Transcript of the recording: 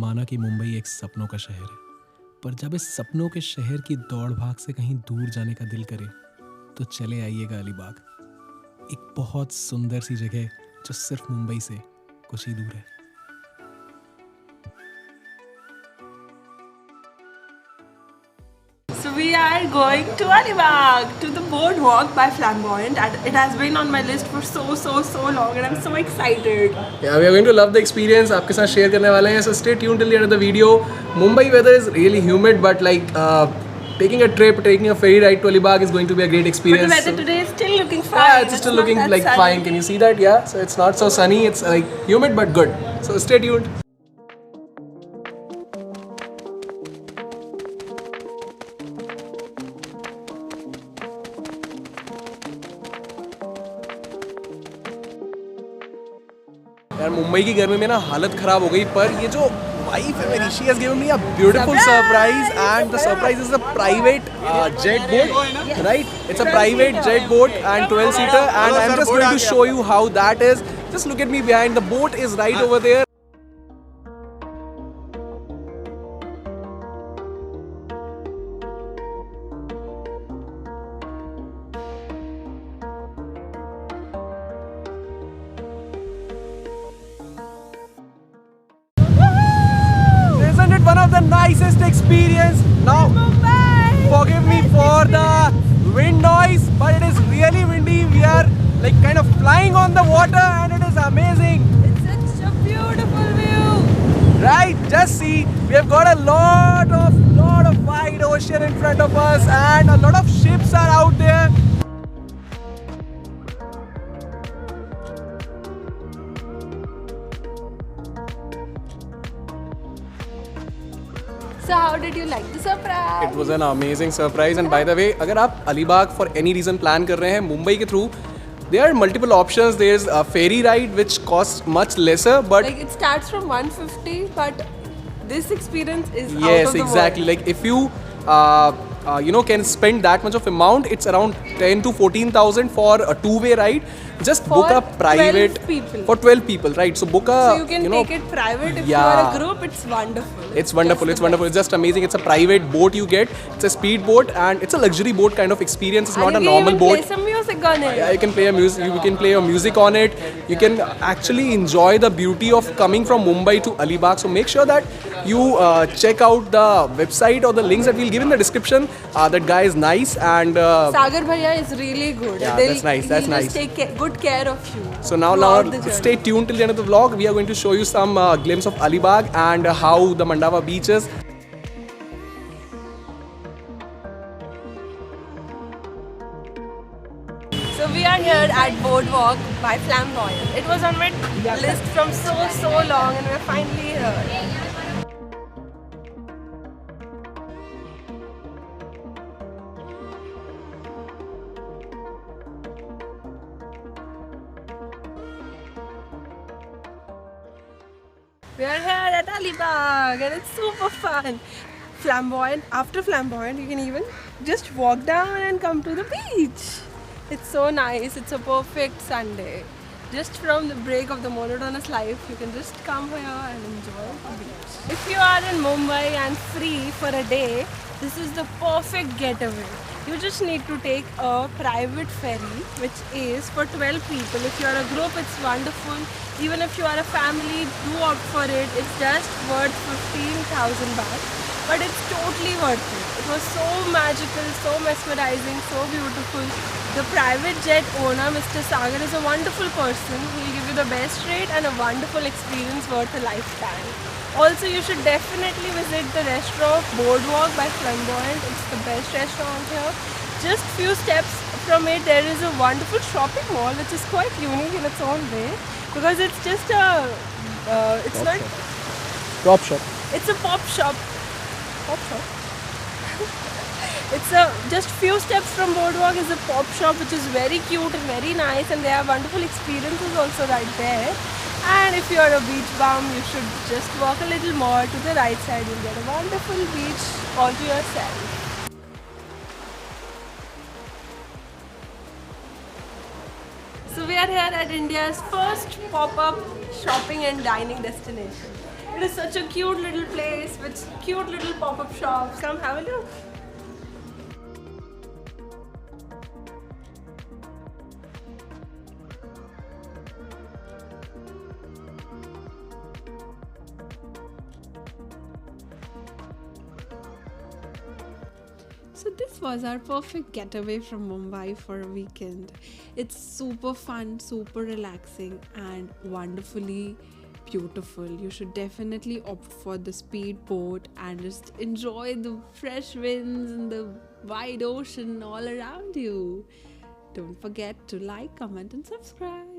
माना कि मुंबई एक सपनों का शहर है, पर जब इस सपनों के शहर की दौड़ भाग से कहीं दूर जाने का दिल करे तो चले आइएगा अलीबाग। एक बहुत सुंदर सी जगह जो सिर्फ मुंबई से कुछ ही दूर है। So we are going to Alibag, to the boardwalk by Flamboyant, and it has been on my list for so long, and I'm so excited. Yeah, we are going to love the experience. आपके साथ share करने वाले हैं. So stay tuned till the end of the video. Mumbai weather is really humid, but taking a trip, taking a ferry ride to Alibag is going to be a great experience. But the weather today is still looking fine. Yeah, it's still looking like sunny. fine. Can you see that? Yeah. So it's not so sunny. It's like humid but good. So stay tuned. यार मुंबई की गर्मी में ना हालत खराब हो गई, पर ये जो वाइफ है मेरी, she has given me a beautiful surprise, and the surprise is a private jet boat, right? It's a private jet boat and 12 seater, and I am just going to show you how that is. Just look at me behind, the boat is right over there. One of the nicest experience. Now, forgive me for the wind noise, but it is really windy. We are like kind of flying on the water, and it is amazing. It's such a beautiful view. Right? Just see, we have got a lot of wide ocean in front of us, and a lot of ships are out there. So how did you like the surprise? It was an amazing surprise, and by the way, अगर आप Alibag for any reason plan कर रहे हैं मुंबई के through, there are multiple options. There's a ferry ride which costs much lesser, but Like it starts from 150, but this experience is out yes, of the exactly. world. Like if you can spend that much of amount, it's around 10 to 14,000 for a two-way ride. Just For book a private 12 people. for 12 people, right? So book a So you can take it private. If you are a yeah. group, it's wonderful. It's wonderful. It's wonderful. It's just amazing. It's a private boat you get. It's a speed boat, and it's a luxury boat kind of experience. It's not a normal boat. Play some music on it. Yeah, you can play music. You can play your music on it. You can actually enjoy the beauty of coming from Mumbai to Alibag. So make sure that you check out the website or the links that we'll give in the description. That guy is nice, and Sagar Bhaiya is really good. Yeah, that's nice, that's he'll nice. just take good care of you. so now throughout the journey. stay tuned till the end of the vlog. We are going to show you some glimpse of Alibag and how the Mandava beach is. So we are here at Boardwalk by Flamboyant. It was on my list from so long, and we're finally here. We are here at Alibag, and it's super fun. Flamboyant. After Flamboyant, you can even just walk down and come to the beach. It's so nice. It's a perfect Sunday. Just from the break of the monotonous life, you can just come here and enjoy the beach. If you are in Mumbai and free for a day, this is the perfect getaway. You just need to take a private ferry, which is for 12 people. If you are a group, it's wonderful. Even if you are a family, do opt for it. It's just worth 15,000 baht, but it's totally worth it. It was so magical, so mesmerizing, so beautiful. The private jet owner, Mr. Sagar, is a wonderful person. He'll give you the best rate and a wonderful experience worth a lifetime. Also, you should definitely visit the restaurant Boardwalk by Flamboyant. It's the best restaurant here. Just few steps from it, there is a wonderful shopping mall, which is quite unique in its own way, because it's just a, it's not, Prop shop. it's a pop shop. Pop shop. It's a just few steps from Boardwalk is a pop shop, which is very cute and very nice, and they have wonderful experiences also right there. And if you are a beach bum, you should just walk a little more to the right side. You'll get a wonderful beach all to yourself. So we are here at India's first pop-up shopping and dining destination. It is such a cute little place with cute little pop-up shops. Come have a look. So this was our perfect getaway from Mumbai for a weekend. It's super fun, super relaxing and wonderfully beautiful. You should definitely opt for the speedboat and just enjoy the fresh winds and the wide ocean all around you. Don't forget to like, comment and subscribe.